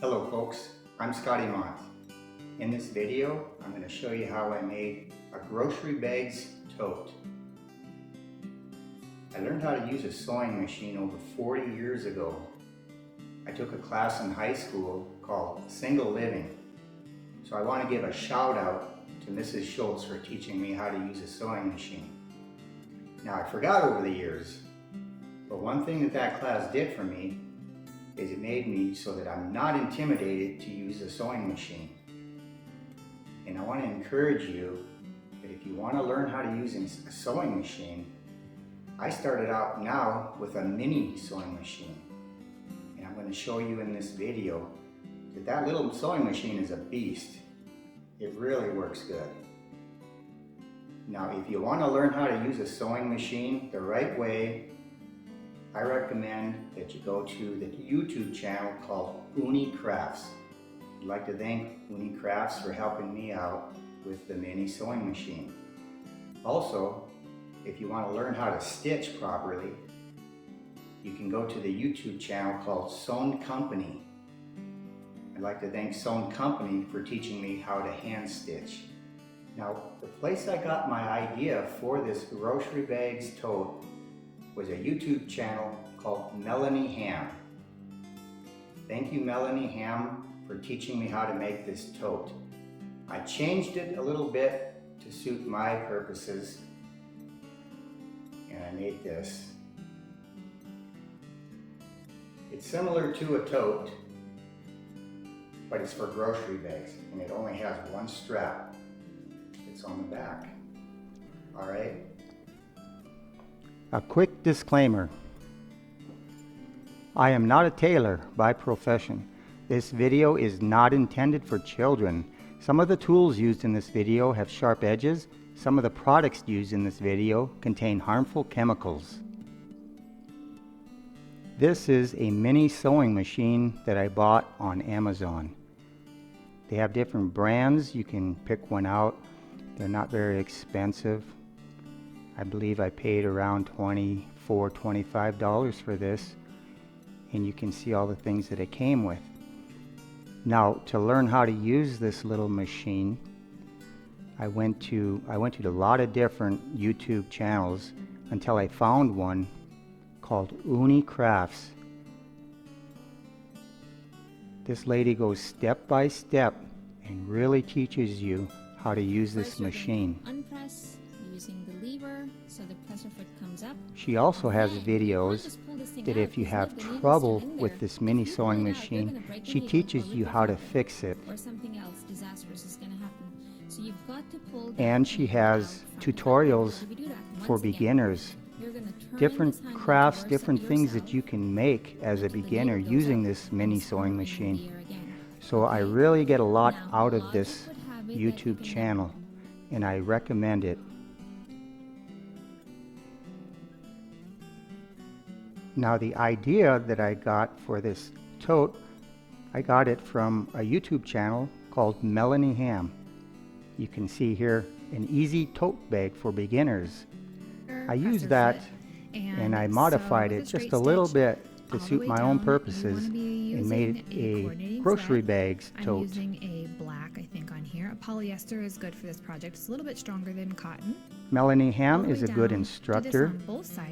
Hello folks, I'm ScottyMont. In this video, I'm going to show you how I made a grocery bags tote. I learned how to use a sewing machine over 40 years ago. I took a class in high school called Single Living. So I want to give a shout out to Mrs. Schultz for teaching me how to use a sewing machine. Now I forgot over the years, but one thing that class did for me is it made me so that I'm not intimidated to use a sewing machine. And I want to encourage you that if you want to learn how to use a sewing machine, I started out now with a mini sewing machine. And I'm going to show you in this video that little sewing machine is a beast. It really works good. Now, if you want to learn how to use a sewing machine the right way, I recommend that you go to the YouTube channel called Ooni Crafts. I'd like to thank Ooni Crafts for helping me out with the mini sewing machine. Also, if you want to learn how to stitch properly, you can go to the YouTube channel called Sewn Company. I'd like to thank Sewn Company for teaching me how to hand stitch. Now, the place I got my idea for this grocery bags tote was a YouTube channel called Melanie. Thank you, Melanie, for teaching me how to make this tote. I changed it a little bit to suit my purposes, and I made this. It's similar to a tote, but it's for grocery bags, and it only has one strap. It's on the back. All right. A quick disclaimer. I am not a tailor by profession. This video is not intended for children. Some of the tools used in this video have sharp edges. Some of the products used in this video contain harmful chemicals. This is a mini sewing machine that I bought on Amazon. They have different brands. You can pick one out. They're not very expensive. I believe I paid around $25 for this, and you can see all the things that it came with. Now, to learn how to use this little machine, I went to a lot of different YouTube channels until I found one called Ooni Crafts. This lady goes step by step and really teaches you how to use this machine. Unpress using the lever so the presser foot comes up. She also has videos that if you have trouble with this mini sewing machine, she teaches you how to fix it. Or something else disastrous is going to happen. So you've got to pull and she has tutorials for beginners. Different crafts, different things that you can make as a beginner using this mini sewing machine. So I really get a lot out of this YouTube channel, and I recommend it. Now, the idea that I got for this tote, I got it from a YouTube channel called Melanie. You can see here an easy tote bag for beginners. I used that and I modified it just a little bit to suit my own purposes and made it a grocery bags tote. Using a black, I think, on here. A polyester is good for this project. It's a little bit stronger than cotton. Melanie is a good instructor.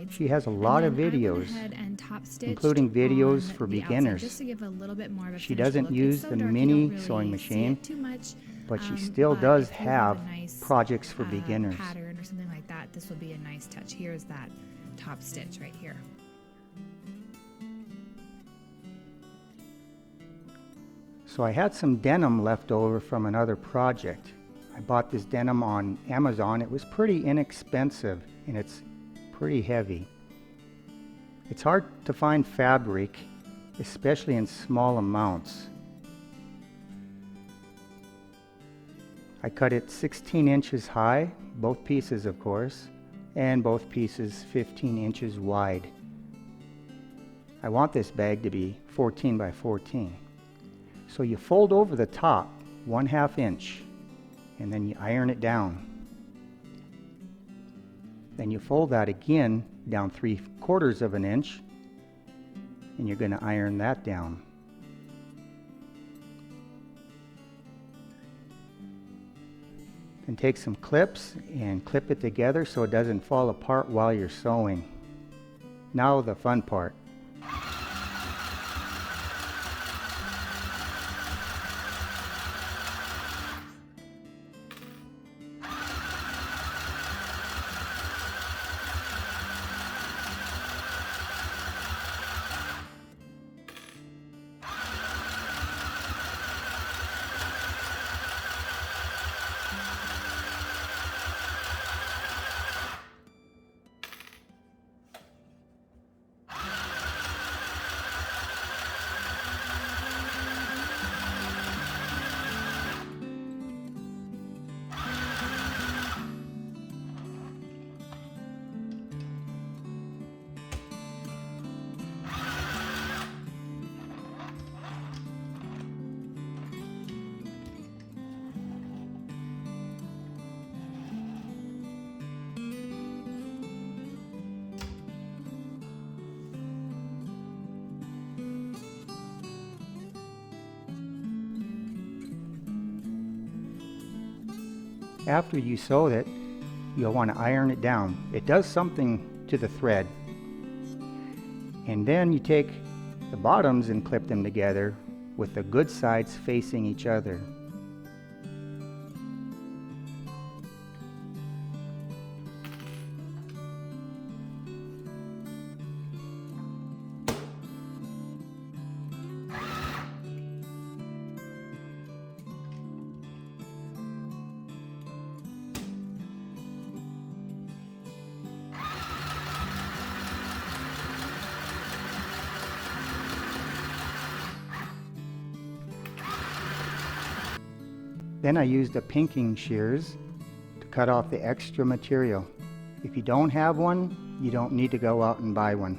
She has a lot of videos, including videos for beginners. She doesn't use the mini sewing machine, but she still does have projects for beginners. Pattern or something like that. This will be a nice touch. Here's that top stitch right here. So I had some denim left over from another project. I bought this denim on Amazon. It was pretty inexpensive and it's pretty heavy. It's hard to find fabric, especially in small amounts. I cut it 16 inches high, both pieces of course, and both pieces 15 inches wide. I want this bag to be 14 by 14. So you fold over the top 1/2 inch and then you iron it down. Then you fold that again down 3/4 of an inch and you're going to iron that down. and take some clips and clip it together so it doesn't fall apart while you're sewing. Now the fun part. After you sew it, you'll want to iron it down. It does something to the thread. And then you take the bottoms and clip them together with the good sides facing each other. Then I used the pinking shears to cut off the extra material. If you don't have one, you don't need to go out and buy one.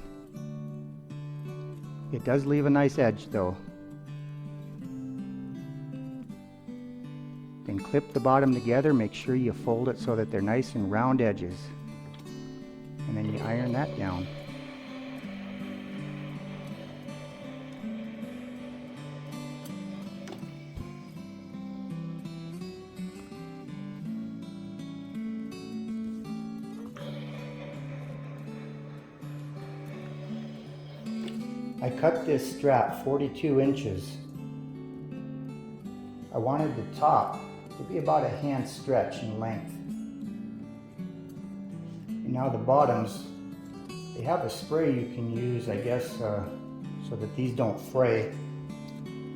It does leave a nice edge though. Then clip the bottom together, make sure you fold it so that they're nice and round edges. And then you iron that down. I cut this strap 42 inches. I wanted the top to be about a hand stretch in length. And now the bottoms, they have a spray you can use, I guess, so that these don't fray.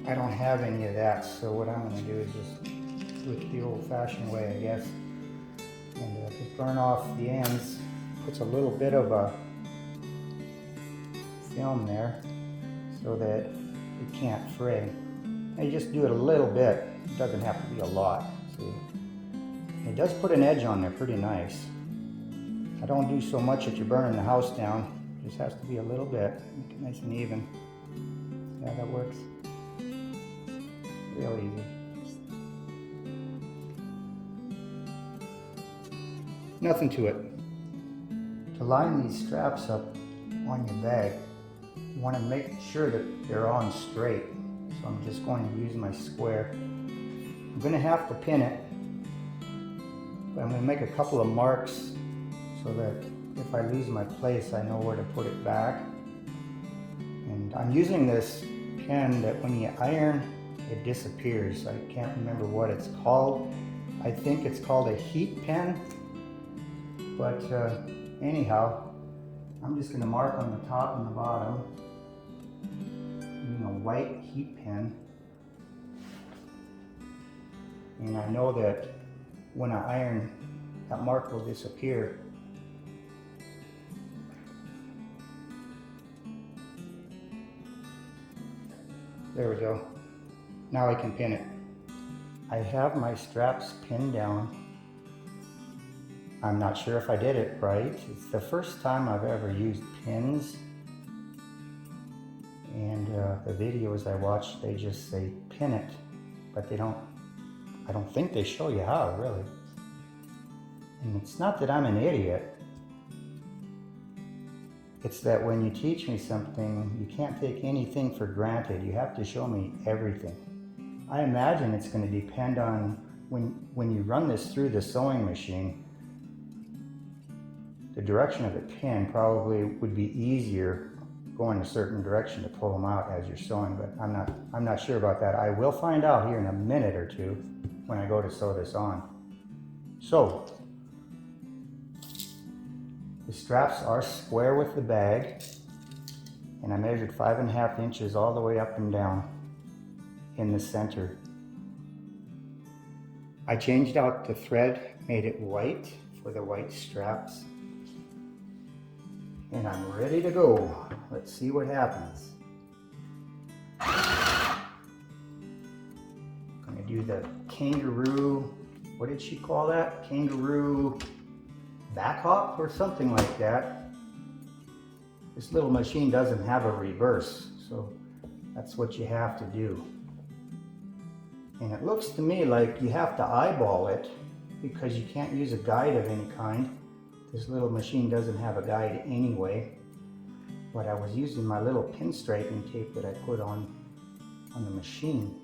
I don't have any of that, so what I'm going to do is just do it the old-fashioned way, I guess. And just burn off the ends. Puts a little bit of a film there so that it can't fray. And you just do it a little bit. It doesn't have to be a lot. See? It does put an edge on there pretty nice. I don't do so much that you're burning the house down. It just has to be a little bit. Make it nice and even. Yeah, that works. Real easy. Nothing to it. To line these straps up on your bag, you want to make sure that they're on straight. So I'm just going to use my square. I'm going to have to pin it, but I'm going to make a couple of marks so that if I lose my place, I know where to put it back. And I'm using this pen that when you iron, it disappears. I can't remember what it's called. I think it's called a heat pen. But anyhow, I'm just going to mark on the top and the bottom using a white heat pen. And I know that when I iron, that mark will disappear. There we go. Now I can pin it. I have my straps pinned down. I'm not sure if I did it right. It's the first time I've ever used pins. And the videos I watch, they just say pin it, but they don't, I don't think they show you how, really. And it's not that I'm an idiot. It's that when you teach me something, you can't take anything for granted. You have to show me everything. I imagine it's going to depend on when you run this through the sewing machine, the direction of the pin probably would be easier going a certain direction to pull them out as you're sewing, but I'm not sure about that. I will find out here in a minute or two when I go to sew this on. So, the straps are square with the bag, and I measured 5.5 inches all the way up and down in the center. I changed out the thread, made it white for the white straps, and I'm ready to go. Let's see what happens. I'm gonna do the kangaroo, what did she call that? Kangaroo back hop or something like that. This little machine doesn't have a reverse, so that's what you have to do. And it looks to me like you have to eyeball it because you can't use a guide of any kind. This little machine doesn't have a guide anyway, but I was using my little pinstriping tape that I put on the machine.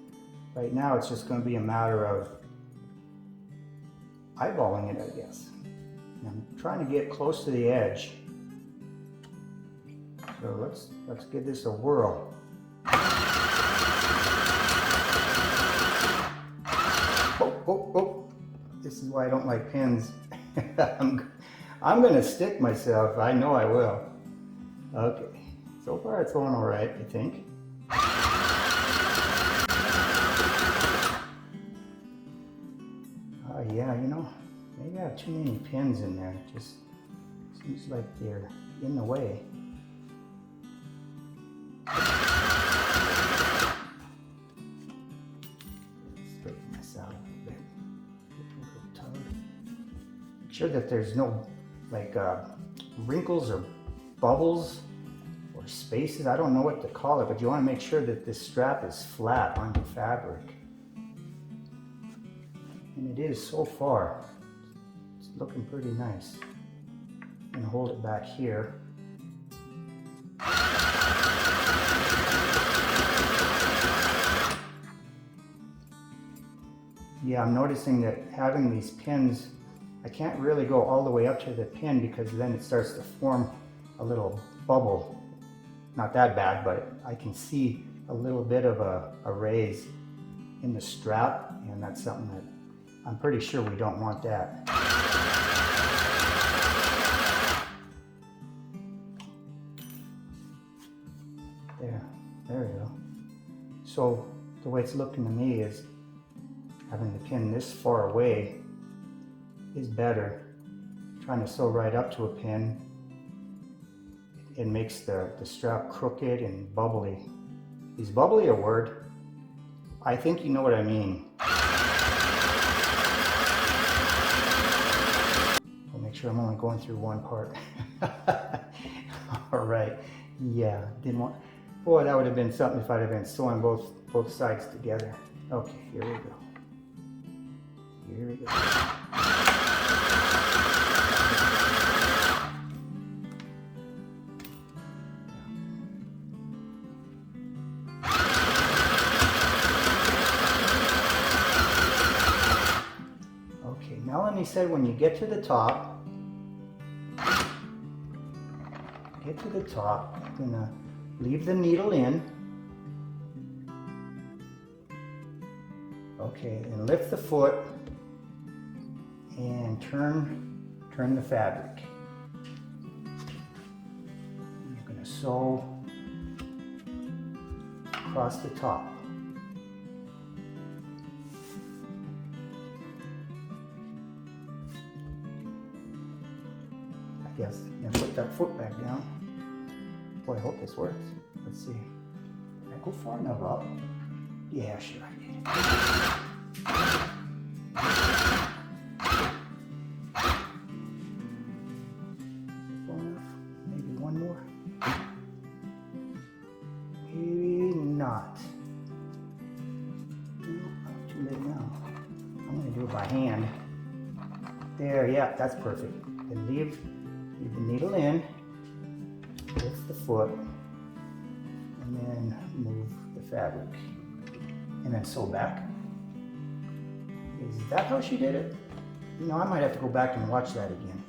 Right now it's just going to be a matter of eyeballing it, I guess. And I'm trying to get close to the edge. So let's give this a whirl. Oh. This is why I don't like pins. I'm gonna stick myself. I know I will. Okay. So far it's going all right, I think. Yeah, you know, maybe I have too many pins in there. It just seems like they're in the way. Straighten this out a little bit. Make sure that there's no like wrinkles or bubbles or spaces. I don't know what to call it, but you want to make sure that this strap is flat on the fabric. And it is so far. It's looking pretty nice. I'm going to hold it back here. Yeah, I'm noticing that having these pins, I can't really go all the way up to the pin because then it starts to form a little bubble. Not that bad, but I can see a little bit of a raise in the strap, and that's something that I'm pretty sure we don't want that. There we go. So the way it's looking to me is having the pin this far away is better. Trying to sew right up to a pin, it makes the strap crooked and bubbly. Is bubbly a word? I think you know what I mean. I'll make sure I'm only going through one part. All right. Yeah, didn't want. Boy, that would have been something if I'd have been sewing both sides together. Okay, here we go. Here we go. Okay, Melanie said when you get to the top, I'm gonna leave the needle in. Okay, and lift the foot and turn the fabric. I'm going to sew across the top. I guess, and put that foot back down. Boy, I hope this works. Let's see. Did I go far enough up? Yeah, sure I did. Far enough? Maybe one more? Maybe not. No, too late now. I'm going to do it by hand. There, yeah, that's perfect. Then leave the needle in. Lift the foot, and then move the fabric, and then sew back. Is that how she did it? You know, I might have to go back and watch that again.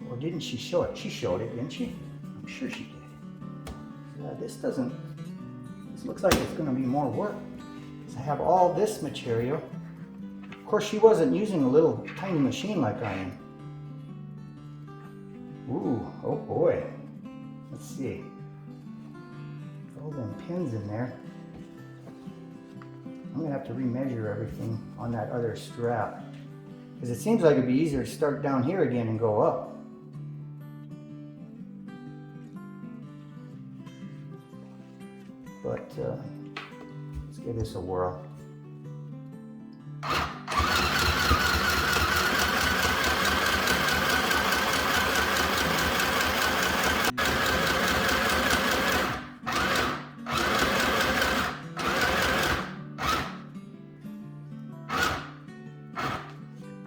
Or didn't she show it? She showed it, didn't she? I'm sure she did. This looks like it's going to be more work. Because I have all this material. Of course, she wasn't using a little tiny machine like I am. Ooh, oh boy. Let's see. All them pins in there. I'm going to have to remeasure everything on that other strap. Because it seems like it'd be easier to start down here again and go up. But let's give this a whirl.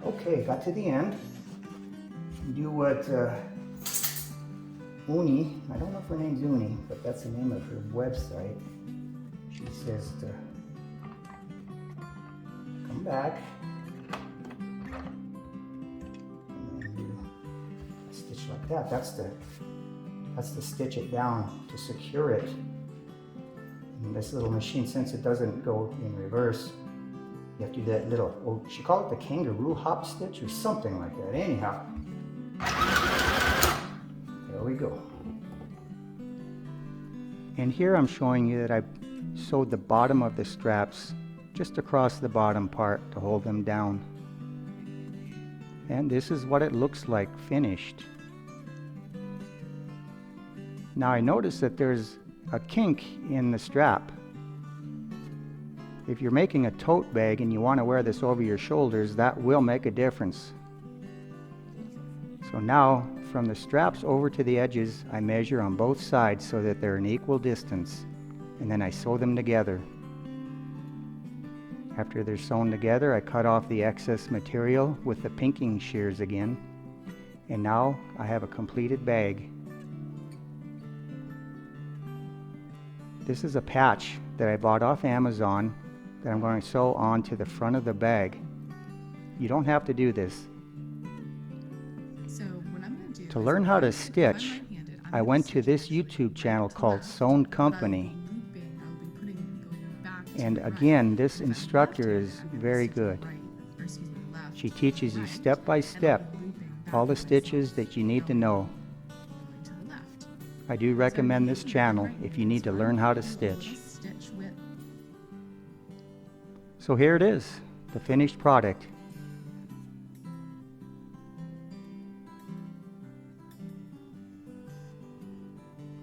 Okay, got to the end. Do what Ooni, I don't know if her name's Ooni, but that's the name of her website. She says to come back and then do a stitch like that. That's to stitch it down to secure it. And this little machine, since it doesn't go in reverse, you have to do that little, oh, she called it the kangaroo hop stitch or something like that. Anyhow, there we go. And here I'm showing you that I sewed the bottom of the straps just across the bottom part to hold them down. And this is what it looks like finished. Now I notice that there's a kink in the strap. If you're making a tote bag and you want to wear this over your shoulders, that will make a difference. So now, from the straps over to the edges, I measure on both sides so that they're an equal distance, and then I sew them together. After they're sewn together, I cut off the excess material with the pinking shears again, and now I have a completed bag. This is a patch that I bought off Amazon that I'm going to sew onto the front of the bag. You don't have to do this. So what I'm going to do To learn how to stitch, I went to this YouTube channel called Sewn Company. And again, this instructor is very good. She teaches you step by step all the stitches that you need to know. I do recommend this channel if you need to learn how to stitch. So here it is, the finished product.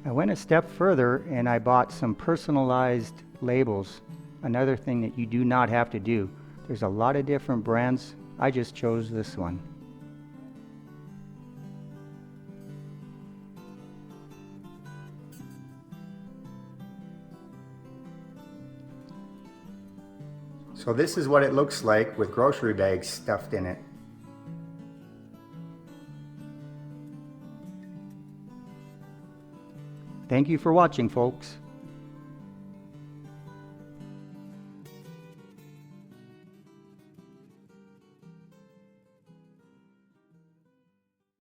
I went a step further and I bought some personalized labels. Another thing that you do not have to do. There's a lot of different brands. I just chose this one. So this is what it looks like with grocery bags stuffed in it. Thank you for watching, folks.